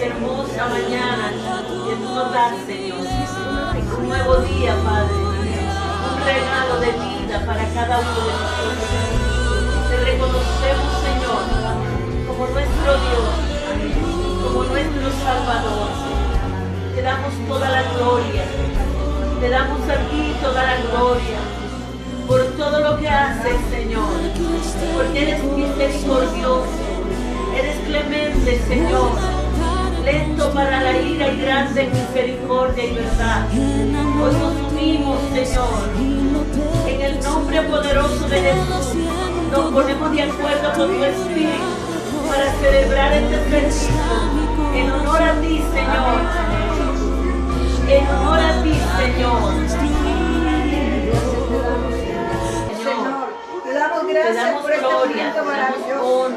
hermosa mañana que tú nos das, Señor. Un nuevo día, Padre. Un regalo de vida para cada uno de nosotros. Te reconocemos, Señor, como nuestro Dios, como nuestro Salvador. Te damos toda la gloria. Te damos a ti toda la gloria por todo lo que haces, Señor. Porque eres misericordioso. Eres clemente, Señor. Lento para la ira y grande en misericordia y verdad. Hoy nos unimos, Señor. En el nombre poderoso de Jesús, nos ponemos de acuerdo con tu Espíritu para celebrar este servicio en honor a ti, Señor. En honor a ti, Señor. Señor, te damos gracias por este momento maravilloso.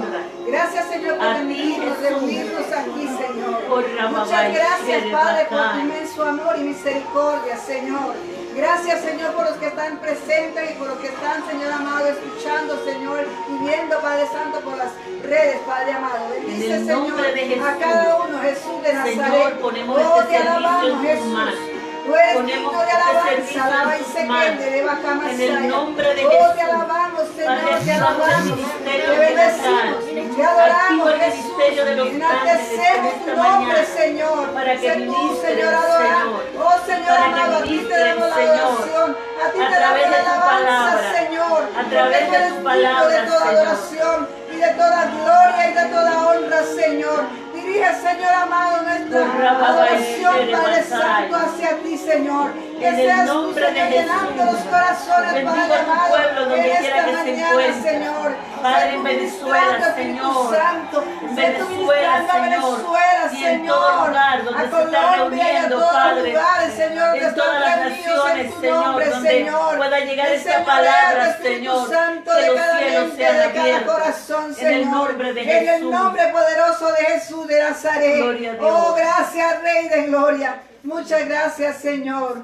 Gracias, Señor, por permitirnos reunirnos aquí, Señor. Muchas gracias, Padre, por tu inmenso amor y misericordia, Señor. Gracias, Señor, por los que están presentes y por los que están, Señor amado, escuchando, Señor, y viendo, Padre Santo, por las redes, Padre amado. Bendice, Señor, a cada uno, Jesús de Nazaret. Señor, ponemos Oh, este te alabamos, servicio en tus Jesús. manos. Tú eres Ponemos digno de este alabanza, servicio alaba y en tus se manos. quede de Bacamasaya. En el nombre de Oh, Jesús. te alabamos, Señor, Padre, te activa el alabamos, ministerio te de bendecimos, Nazaret. te adoramos, Activa el Jesús, ministerio de los enaltecemos tu nombre, Señor, para que sé tú, ministres, Señor, adorado. Señor. Oh, Señor Para que amado, a ti te ministres, damos la Señor, adoración, a ti a te través damos la de tu alabanza, palabra, Señor, a través porque tú de eres tu digno palabra, de toda Señor. adoración y de toda gloria y de toda honra, Señor. Dirige, Señor amado, nuestra adoración, Padre Santo, hacia ti, Señor. Que En el seas tú, nombre de Señor, llenando Jesús. los corazones, Bendigo Padre a tu amado, pueblo donde en quiera esta que se mañana, encuentre. Señor. Padre, Sé en tú Venezuela, ministrando, Espíritu Señor. Santo. En Sé tú Venezuela, ministrando a Señor. Venezuela, Y en Señor. todo lugar donde A se está Colombia y a reuniendo, todos los Padre. lugares, Señor, que En todas están las reunidos en naciones, tu Señor, nombre, donde Señor. pueda llegar El esta Señor palabra, es el Espíritu Señor. Santo Que de los cada cielos mente, sean de cada abiertos. corazón, En Señor. el nombre de En el Jesús. nombre poderoso de Jesús de Nazaret. Gloria a Dios. Oh, gracias, Rey de Gloria. Muchas gracias, Señor.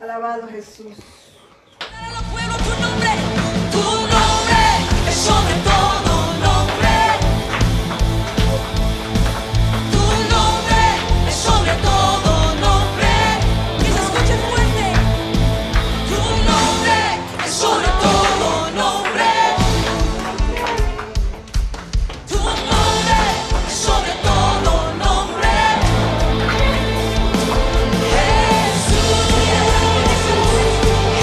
Alabado Jesús. Para los pueblos tu nombre es sobre todo nombre. Tu nombre es sobre todo nombre. Que se escuche fuerte. Tu nombre es sobre todo nombre. Tu nombre es sobre todo nombre. Jesús, Jesús.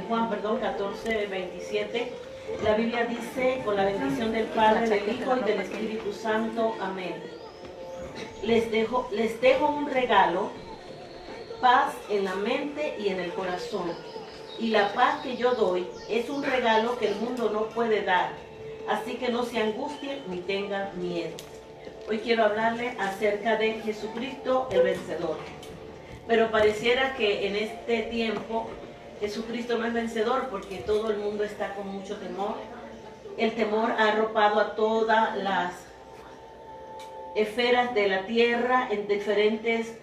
Juan 14:27, la Biblia dice, con la bendición del Padre, del Hijo y del Espíritu Santo, amén. Les dejo un regalo, paz en la mente y en el corazón. Y la paz que yo doy es un regalo que el mundo no puede dar. Así que no se angustien ni tengan miedo. Hoy quiero hablarle acerca de Jesucristo el vencedor. Pero pareciera que en este tiempo Jesucristo no es vencedor porque todo el mundo está con mucho temor. El temor ha arropado a todas las esferas de la tierra en diferentes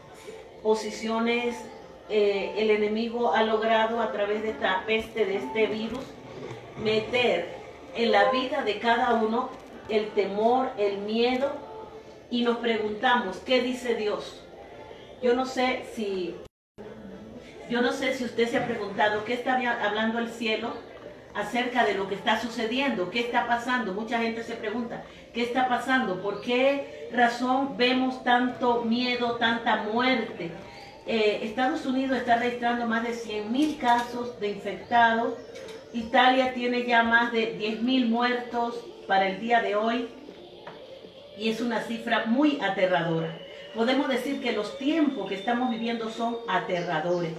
posiciones. El enemigo ha logrado a través de esta peste, de este virus, meter en la vida de cada uno el temor, el miedo, y nos preguntamos, ¿qué dice Dios? Yo no sé si usted se ha preguntado qué está hablando el cielo acerca de lo que está sucediendo, qué está pasando. Mucha gente se pregunta, ¿qué está pasando? ¿Por qué razón vemos tanto miedo, tanta muerte? Estados Unidos está registrando más de 100,000 casos de infectados. Italia tiene ya más de 10,000 muertos para el día de hoy. Y es una cifra muy aterradora. Podemos decir que los tiempos que estamos viviendo son aterradores.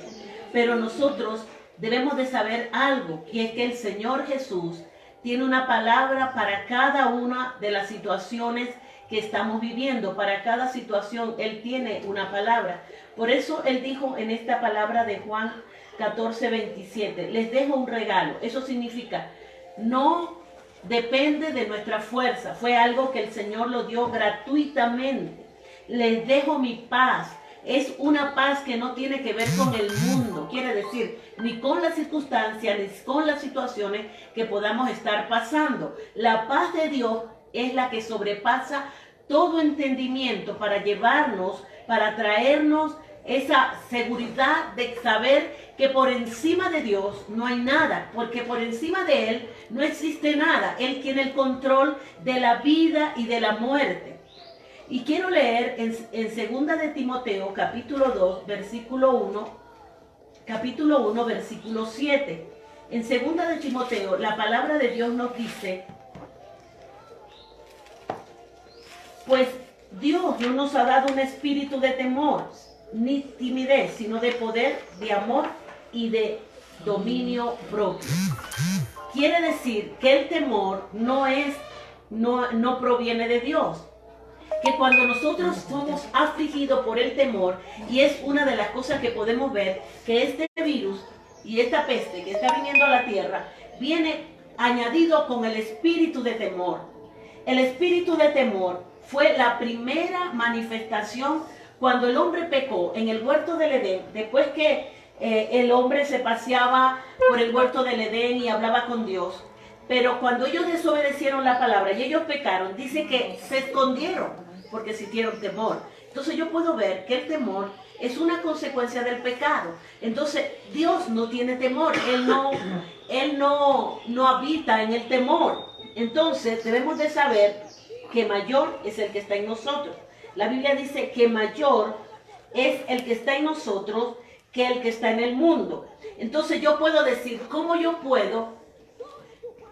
Pero nosotros debemos de saber algo, y es que el Señor Jesús tiene una palabra para cada una de las situaciones que estamos viviendo. Para cada situación Él tiene una palabra. Por eso Él dijo en esta palabra de Juan 14:27, les dejo un regalo. Eso significa, no depende de nuestra fuerza. Fue algo que el Señor lo dio gratuitamente. Les dejo mi paz. Es una paz que no tiene que ver con el mundo. Quiere decir, ni con las circunstancias, ni con las situaciones que podamos estar pasando. La paz de Dios es la que sobrepasa todo entendimiento para llevarnos, para traernos esa seguridad de saber que por encima de Dios no hay nada, porque por encima de Él no existe nada. Él tiene el control de la vida y de la muerte. Y quiero leer en 2 de Timoteo, capítulo 2, versículo 1, versículo 7. En 2 de Timoteo, la palabra de Dios nos dice, pues Dios no nos ha dado un espíritu de temor, ni timidez, sino de poder, de amor y de dominio propio. Quiere decir que el temor no proviene de Dios. Que cuando nosotros somos afligidos por el temor, y es una de las cosas que podemos ver, que este virus y esta peste que está viniendo a la tierra, viene añadido con el espíritu de temor. El espíritu de temor fue la primera manifestación cuando el hombre pecó en el huerto del Edén, después que el hombre se paseaba por el huerto del Edén y hablaba con Dios. Pero cuando ellos desobedecieron la palabra y ellos pecaron, dice que se escondieron porque sintieron temor. Entonces yo puedo ver que el temor es una consecuencia del pecado. Entonces Dios no tiene temor, Él no habita en el temor. Entonces debemos de saber que mayor es el que está en nosotros. La Biblia dice que mayor es el que está en nosotros que el que está en el mundo. Entonces yo puedo decir, ¿cómo yo puedo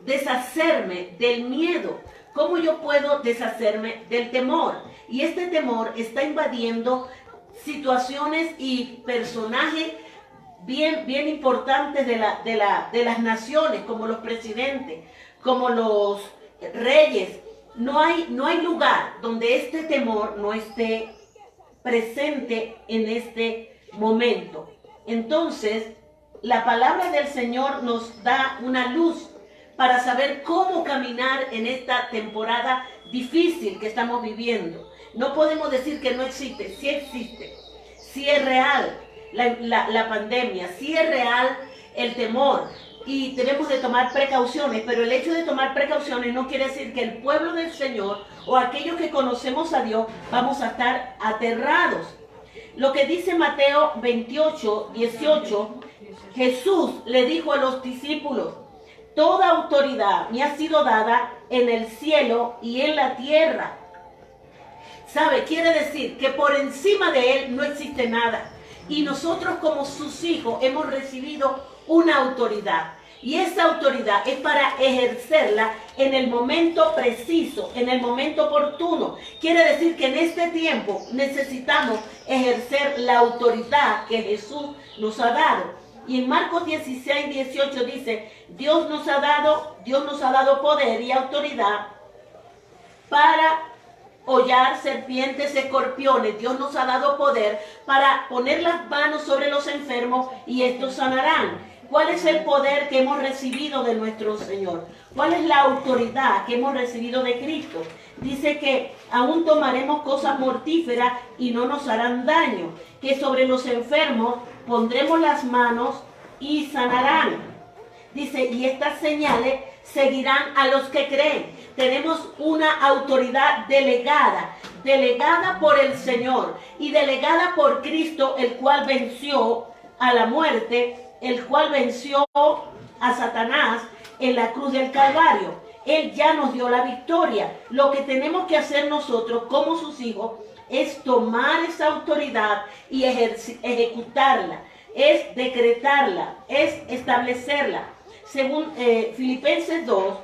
deshacerme del miedo? ¿Cómo yo puedo deshacerme del temor? Y este temor está invadiendo situaciones y personajes bien importantes de las naciones, como los presidentes, como los reyes. No hay lugar donde este temor no esté presente en este momento. Entonces, la palabra del Señor nos da una luz para saber cómo caminar en esta temporada difícil que estamos viviendo. No podemos decir que no existe, sí existe, sí es real la pandemia, sí es real el temor y tenemos de tomar precauciones, pero el hecho de tomar precauciones no quiere decir que el pueblo del Señor o aquellos que conocemos a Dios vamos a estar aterrados. Lo que dice Mateo 28:18, Jesús le dijo a los discípulos, toda autoridad me ha sido dada en el cielo y en la tierra. ¿Sabe? Quiere decir que por encima de Él no existe nada. Y nosotros como sus hijos hemos recibido una autoridad. Y esa autoridad es para ejercerla en el momento preciso, en el momento oportuno. Quiere decir que en este tiempo necesitamos ejercer la autoridad que Jesús nos ha dado. Y en Marcos 16, 18 dice, Dios nos ha dado poder y autoridad para hollar serpientes, escorpiones. Dios nos ha dado poder para poner las manos sobre los enfermos y estos sanarán. ¿Cuál es el poder que hemos recibido de nuestro Señor? ¿Cuál es la autoridad que hemos recibido de Cristo? Dice que aún tomaremos cosas mortíferas y no nos harán daño, que sobre los enfermos pondremos las manos y sanarán. Dice, y estas señales seguirán a los que creen. Tenemos una autoridad delegada por el Señor y delegada por Cristo, el cual venció a la muerte, el cual venció a Satanás en la cruz del Calvario. Él ya nos dio la victoria. Lo que tenemos que hacer nosotros como sus hijos es tomar esa autoridad y ejecutarla, es decretarla, es establecerla. Según Filipenses 2,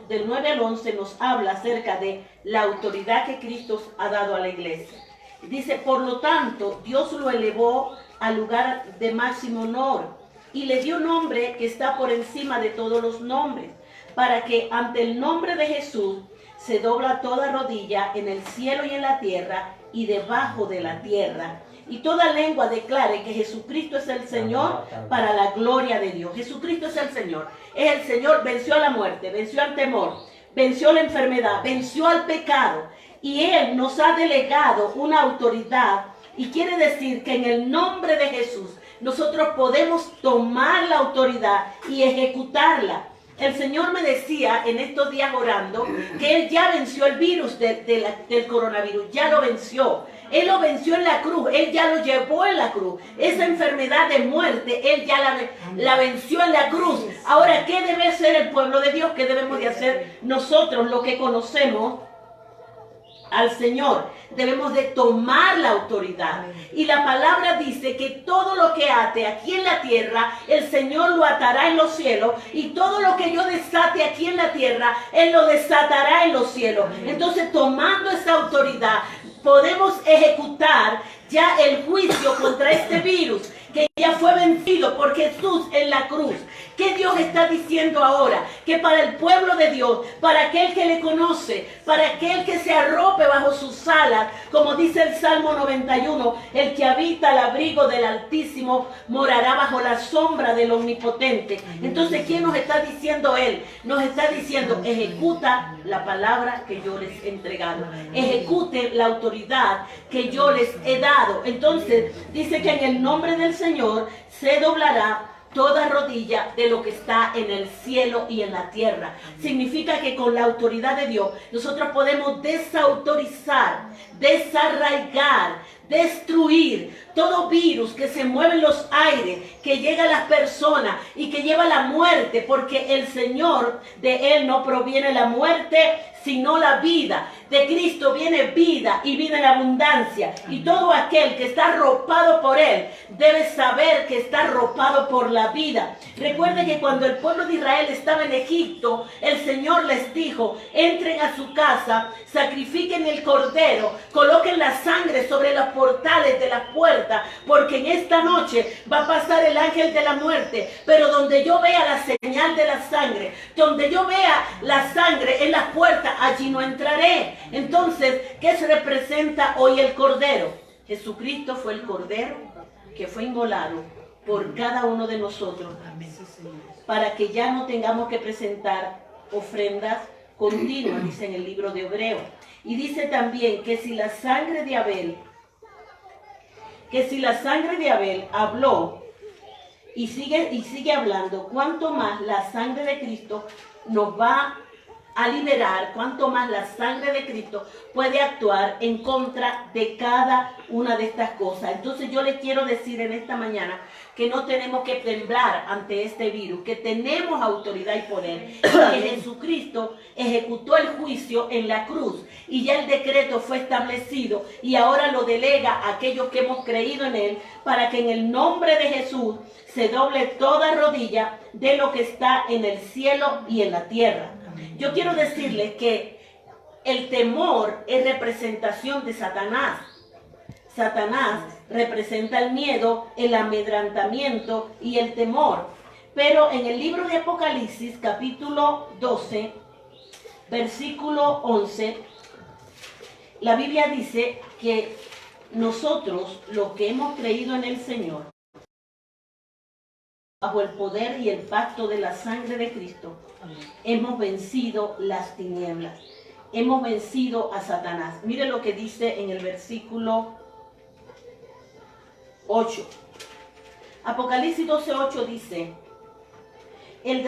del 9 al 11 nos habla acerca de la autoridad que Cristo ha dado a la iglesia. Dice, por lo tanto, Dios lo elevó al lugar de máximo honor y le dio nombre que está por encima de todos los nombres, para que ante el nombre de Jesús se dobla toda rodilla en el cielo y en la tierra y debajo de la tierra, y toda lengua declare que Jesucristo es el Señor, para la gloria de Dios. Jesucristo es el Señor. Es el Señor, venció a la muerte, venció al temor, venció la enfermedad, venció al pecado. Y Él nos ha delegado una autoridad. Y quiere decir que en el nombre de Jesús nosotros podemos tomar la autoridad y ejecutarla. El Señor me decía en estos días orando que Él ya venció el virus del coronavirus, ya lo venció. Él lo venció en la cruz, Él ya lo llevó en la cruz. Esa enfermedad de muerte, Él ya la venció en la cruz. Ahora, ¿qué debe hacer el pueblo de Dios? ¿Qué debemos de hacer nosotros, los que conocemos al Señor? Debemos de tomar la autoridad. Y la palabra dice que todo lo que ate aquí en la tierra, el Señor lo atará en los cielos, y todo lo que yo desate aquí en la tierra, Él lo desatará en los cielos. Entonces, tomando esa autoridad, podemos ejecutar ya el juicio contra este virus, que ya fue vencido por Jesús en la cruz. ¿Qué Dios está diciendo ahora? Que para el pueblo de Dios, para aquel que le conoce, para aquel que se arrope bajo sus alas, como dice el Salmo 91, el que habita al abrigo del Altísimo morará bajo la sombra del Omnipotente. Entonces, ¿quién nos está diciendo Él? Nos está diciendo, ejecuta la palabra que yo les he entregado. Ejecute la autoridad que yo les he dado. Entonces, dice que en el nombre del Señor se doblará toda rodilla de lo que está en el cielo y en la tierra. Significa que con la autoridad de Dios nosotros podemos desautorizar, desarraigar, destruir todo virus que se mueve en los aires, que llega a las personas y que lleva la muerte, porque el Señor, de Él no proviene la muerte, sino la vida. De Cristo viene vida y vida en abundancia. Y todo aquel que está arropado por Él debe saber que está arropado por la vida. Recuerde que cuando el pueblo de Israel estaba en Egipto, el Señor les dijo, entren a su casa, sacrifiquen el cordero, coloquen la sangre sobre los portales de las puertas, porque en esta noche va a pasar el ángel de la muerte. Pero donde yo vea la señal de la sangre, donde yo vea la sangre en las puertas, allí no entraré. Entonces, ¿qué se representa hoy el cordero? Jesucristo fue el cordero que fue inmolado por cada uno de nosotros, para que ya no tengamos que presentar ofrendas continuas, dice en el libro de Hebreos. Y dice también que si la sangre de Abel habló y sigue hablando, cuánto más la sangre de Cristo nos va a liberar, cuánto más la sangre de Cristo puede actuar en contra de cada una de estas cosas. Entonces yo le quiero decir en esta mañana que no tenemos que temblar ante este virus, que tenemos autoridad y poder, que Jesucristo ejecutó el juicio en la cruz y ya el decreto fue establecido y ahora lo delega a aquellos que hemos creído en él, para que en el nombre de Jesús se doble toda rodilla de lo que está en el cielo y en la tierra. Yo quiero decirles que el temor es representación de Satanás. Satanás representa el miedo, el amedrentamiento y el temor. Pero en el libro de Apocalipsis, capítulo 12, versículo 11, la Biblia dice que nosotros, los que hemos creído en el Señor, bajo el poder y el pacto de la sangre de Cristo, hemos vencido las tinieblas. Hemos vencido a Satanás. Mire lo que dice en el versículo 8. Apocalipsis 12:8 dice: el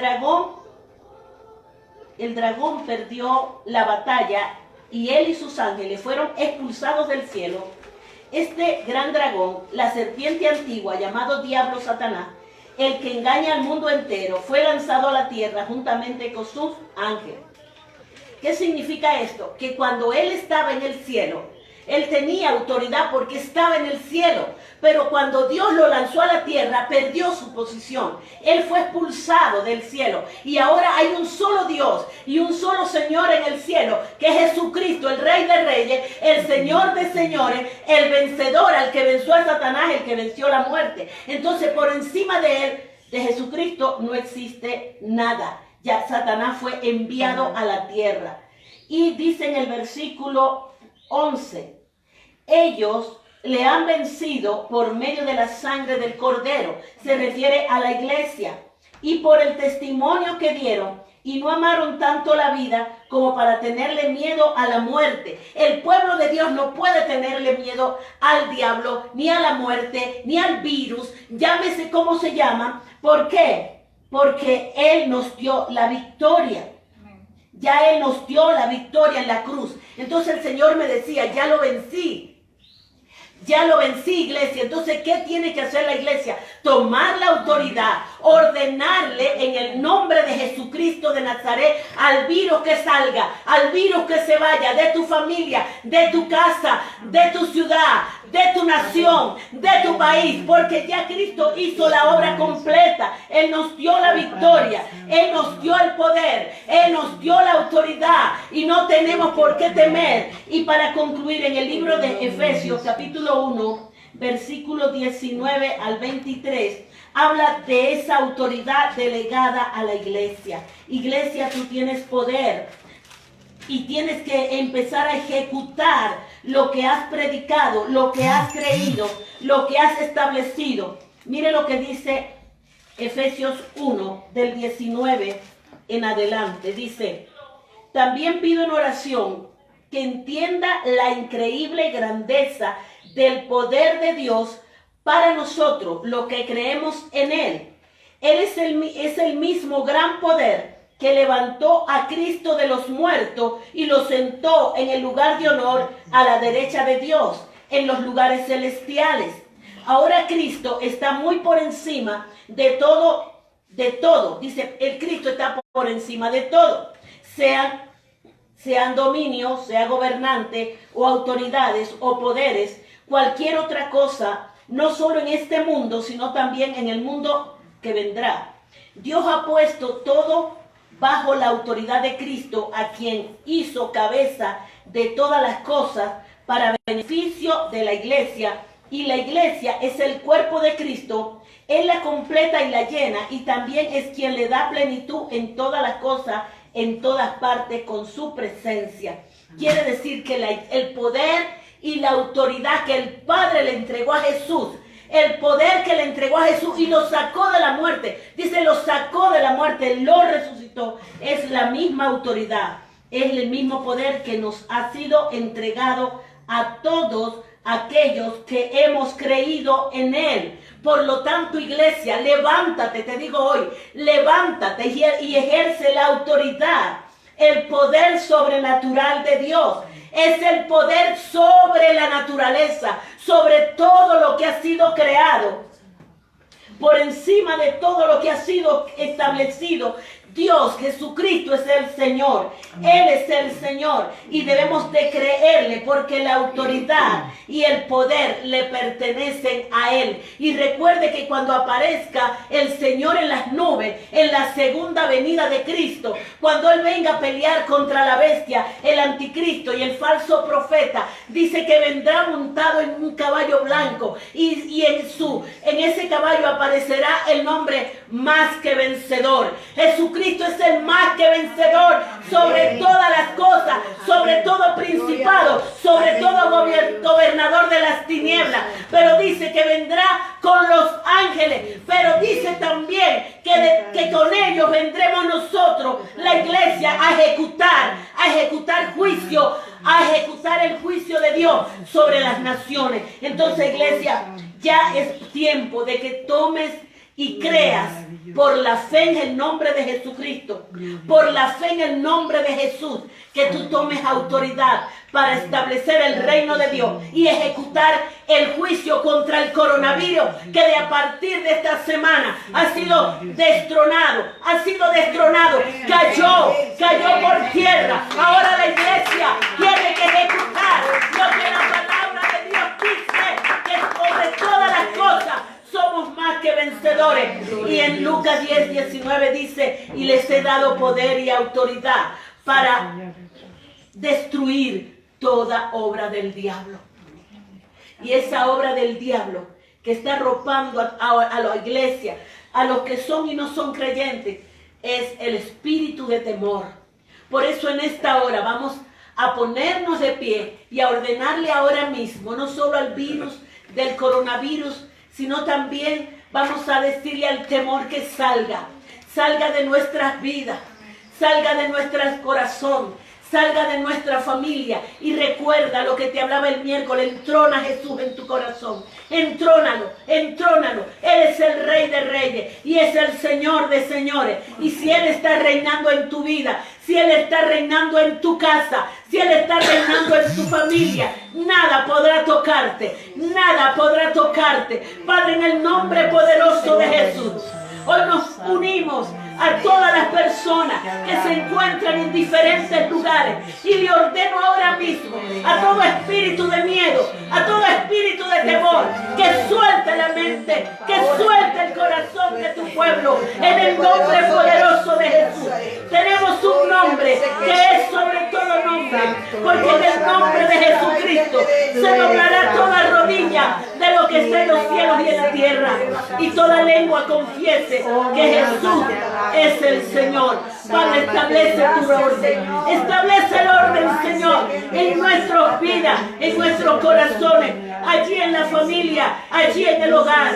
dragón perdió la batalla y él y sus ángeles fueron expulsados del cielo. Este gran dragón, la serpiente antigua, llamado Diablo Satanás, el que engaña al mundo entero, fue lanzado a la tierra juntamente con sus ángeles. ¿Qué significa esto? Que cuando él estaba en el cielo, él tenía autoridad porque estaba en el cielo, pero cuando Dios lo lanzó a la tierra, perdió su posición. Él fue expulsado del cielo y ahora hay un solo Dios y un solo Señor en el cielo, que es Jesucristo, el Rey de Reyes, el Señor de Señores, el vencedor, al que venció a Satanás, el que venció la muerte. Entonces, por encima de él, de Jesucristo, no existe nada. Ya Satanás fue enviado a la tierra. Y dice en el versículo 11, ellos le han vencido por medio de la sangre del Cordero. Se refiere a la iglesia. Y por el testimonio que dieron, y no amaron tanto la vida como para tenerle miedo a la muerte. El pueblo de Dios no puede tenerle miedo al diablo, ni a la muerte, ni al virus, llámese como se llama. ¿Por qué? Porque Él nos dio la victoria. Ya Él nos dio la victoria en la cruz. Entonces el Señor me decía, ya lo vencí. Ya lo vencí, iglesia. Entonces, ¿qué tiene que hacer la iglesia? Tomar la autoridad, ordenarle en el nombre de Jesucristo de Nazaret al virus que salga, al virus que se vaya de tu familia, de tu casa, de tu ciudad, de tu nación, de tu país, porque ya Cristo hizo la obra completa. Él nos dio la victoria, Él nos dio el poder, Él nos dio la autoridad y no tenemos por qué temer. Y para concluir, en el libro de Efesios, capítulo 1, versículo 19 al 23, habla de esa autoridad delegada a la iglesia. Iglesia, tú tienes poder y tienes que empezar a ejecutar lo que has predicado, lo que has creído, lo que has establecido. Mire lo que dice Efesios 1, del 19 en adelante. Dice: también pido en oración que entienda la increíble grandeza del poder de Dios para nosotros, lo que creemos en Él. Él es el mismo gran poder que levantó a Cristo de los muertos y lo sentó en el lugar de honor a la derecha de Dios, en los lugares celestiales. Ahora Cristo está muy por encima de todo. Dice, el Cristo está por encima de todo. Sean dominios, sea gobernantes o autoridades o poderes, cualquier otra cosa, no solo en este mundo, sino también en el mundo que vendrá. Dios ha puesto todo bajo la autoridad de Cristo, a quien hizo cabeza de todas las cosas para beneficio de la iglesia. Y la iglesia es el cuerpo de Cristo. Él la completa y la llena, y también es quien le da plenitud en todas las cosas, en todas partes, con su presencia. Quiere decir que el poder y la autoridad que el Padre le entregó a Jesús, el poder que le entregó a Jesús y lo sacó de la muerte, dice, lo sacó de la muerte, lo resucitó, es la misma autoridad, es el mismo poder que nos ha sido entregado a todos aquellos que hemos creído en Él. Por lo tanto, iglesia, levántate, te digo hoy, levántate y ejerce la autoridad el poder sobrenatural de Dios. Es el poder sobre la naturaleza, sobre todo lo que ha sido creado. Por encima de todo lo que ha sido establecido, Dios, Jesucristo es el Señor. Él es el Señor y debemos de creerle porque la autoridad y el poder le pertenecen a Él. Y recuerde que cuando aparezca el Señor en las nubes, en la segunda venida de Cristo, cuando Él venga a pelear contra la bestia, el anticristo y el falso profeta, dice que vendrá montado en un caballo blanco y en ese caballo aparecerá el nombre más que vencedor. Jesucristo es el más que vencedor sobre todas las cosas, sobre todo principado, sobre todo gobernador de las tinieblas. Pero dice que vendrá con los ángeles, pero dice también que con ellos vendremos nosotros, la iglesia, a ejecutar juicio, a ejecutar el juicio de Dios sobre las naciones. Entonces, iglesia, ya es tiempo de que tomes y creas por la fe en el nombre de Jesucristo, por la fe en el nombre de Jesús, que tú tomes autoridad para establecer el reino de Dios y ejecutar el juicio contra el coronavirus, que de a partir de esta semana ha sido destronado, cayó por tierra. Ahora la iglesia tiene que ejecutar lo que la palabra de Dios dice, que sobre todas las cosas somos más que vencedores. Y en Lucas 10:19 dice, y les he dado poder y autoridad para destruir toda obra del diablo. Y esa obra del diablo que está arropando a la iglesia, a los que son y no son creyentes, es el espíritu de temor. Por eso en esta hora vamos a ponernos de pie y a ordenarle ahora mismo, no solo al virus del coronavirus, sino también vamos a decirle al temor que salga de nuestras vidas, salga de nuestro corazón, salga de nuestra familia. Y recuerda lo que te hablaba el miércoles: entrona a Jesús en tu corazón, entrónalo. Él es el Rey de Reyes y es el Señor de Señores. Y si Él está reinando en tu vida, si Él está reinando en tu casa, si Él está reinando en tu familia, nada podrá tocarte. Padre, en el nombre poderoso de Jesús, hoy nos unimos a todas las personas que se encuentran en diferentes lugares y le ordeno ahora mismo a todo espíritu de miedo, a todo espíritu de temor, que suelte la mente, que suelte el corazón de tu pueblo, en el nombre poderoso de Jesús. Tenemos un nombre que es sobre todo nombre, porque en el nombre de Jesucristo se doblará toda rodilla de lo que está en los cielos y en la tierra, y toda lengua confiese que Jesús es el Señor. Padre, establece tu orden. Establece el orden, Señor, en nuestras vidas, en nuestros corazones, allí en la familia, allí en el hogar.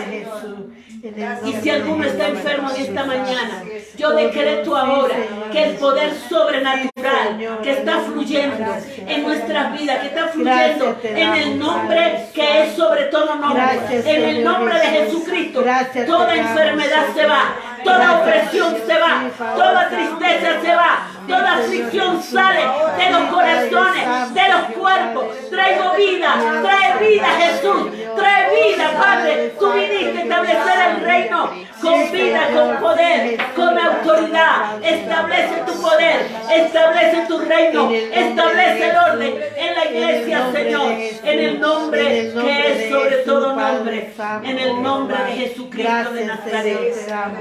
Y si alguno está enfermo en esta mañana, yo decreto ahora que el poder sobrenatural que está fluyendo en nuestras vidas, que está fluyendo en el nombre que es sobre todo nombre, en el nombre de Jesucristo, toda enfermedad se va, toda opresión se va, toda tristeza se va, toda aflicción sale de los corazones, de los cuerpos. Traigo vida, trae vida, Jesús, trae vida, Padre. Tú viniste a establecer el reino con vida, con poder, con autoridad. Establece tu poder, establece tu reino, establece el orden en la iglesia, Señor, en el nombre que es sobre todo nombre, en el nombre de Jesucristo de Nazaret.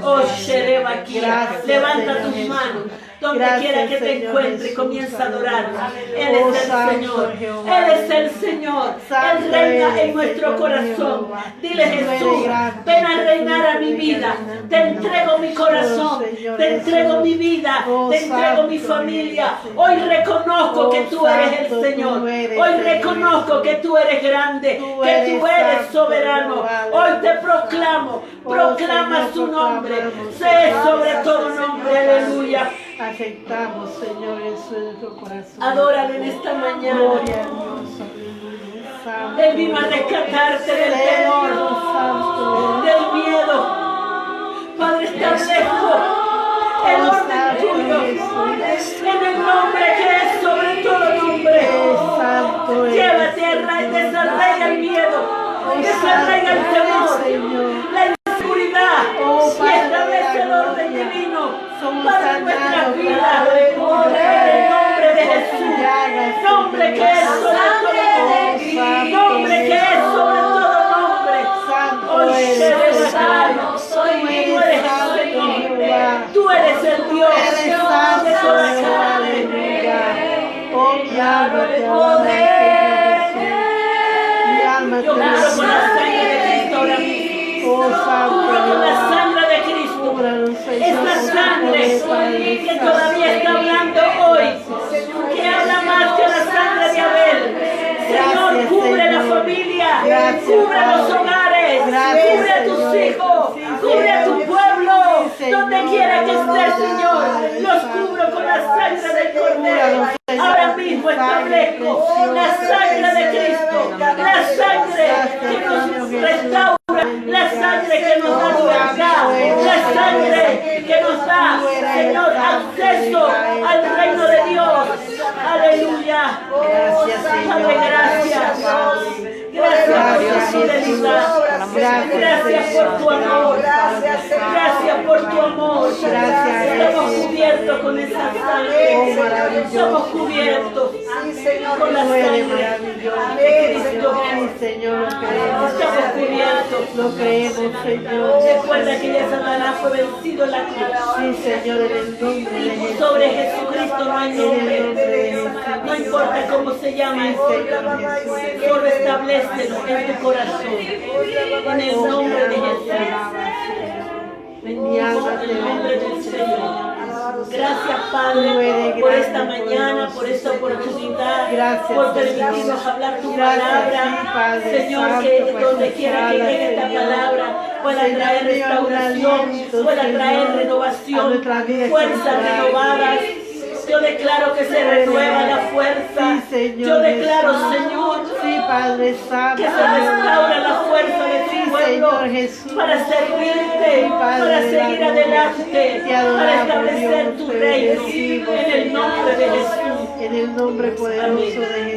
Oh, Sherebaquía, levanta tus manos. Donde quiera que te encuentre, comienza a adorarlo. Él es el Señor. Él es el Señor. Él reina en nuestro corazón. Dile: Jesús, ven a reinar a mi vida. Te entrego mi corazón. Te entrego mi vida. Te entrego mi familia. Hoy reconozco que tú eres el Señor. Hoy reconozco que tú eres grande. Que tú eres soberano. Hoy te proclamo. Proclama su nombre. Sé sobre todo nombre. Aleluya. Aceptamos, Señor, eso en nuestro corazón. Adórale en esta mañana. Gloria a Dios. Él vino a rescatarte del temor, del miedo. Padre, establezco el orden tuyo en el nombre desarraiga el temor, la inseguridad, y establece el orden divino para nuestra vida. En el nombre de Jesús, nombre que es sobre todo nombre, nombre que es sobre todo nombre. Hoy te declaro, tú eres el Señor, tú eres el Dios de toda carne. Oh, mi alma te alaba, mi alma te Yo cubro alaba. con la sangre de Cristo ahora mismo. Oh, Santo Cubro con la Dios. sangre de Cristo. Cúbranos, Señor, Esta con tu sangre poder, que todavía está hablando hoy, que habla más que la sangre de Abel. Señor, Gracias, cubre la Señor. familia, Gracias, cubre los Padre. hogares, Gracias, cubre a tus Señor. hijos, Sí, cubre a tu Señor. pueblo, Sí, donde Señor. quiera que estés, Gracias, Señor. Padre Los Santo. cubro con la sangre del Cordero. Cúbranos, Señor, Ahora con mismo tu sangre establezco la sangre de Cristo, la sangre que nos restaura, la sangre que nos da libertad, la sangre que nos da, Señor, acceso al reino de Dios. Aleluya. Gracias, Señor. Padre, gracias. Gracias por tu fidelidad. Gracias por tu amor. Gracias por tu amor. Gracias. Estamos cubiertos con esa sangre. Oh, maravilloso. Somos cubiertos con la Tú eres sangre maravilloso. de Cristo. Sí, Señor, lo creemos. Estamos cubiertos. Lo creemos, Señor. Recuerda que ya Satanás fue vencido en la cruz. Sí, Señor, en el nombre de Jesús. Sobre Jesucristo no hay En el nombre nombre. de Jesús. No importa cómo se llame, solo establécelo en tu corazón. En el nombre de Jesús. Bendito el nombre del Señor. Gracias, Padre, por esta mañana, por esta oportunidad, Gracias, por Señor. permitirnos hablar tu Gracias, palabra. sí, Padre Señor, Santo, que pues, donde quiera que llegue esta Señor. palabra pueda Señor traer mío, un restauración, aliento, pueda Señor, traer a renovación, nuestra vida fuerzas espiritual. renovadas. Yo declaro que se renueva la fuerza. Sí, Señor Yo declaro, Jesús. Señor, Sí, Padre Santo. que se restaura la fuerza de Sí, tu pueblo Señor Jesús. para servirte, Padre para de la seguir gloria. adelante, Te adoramos, para establecer Dios, tu te reino bendecimos, en el nombre de Jesús. En el nombre poderoso de Jesús.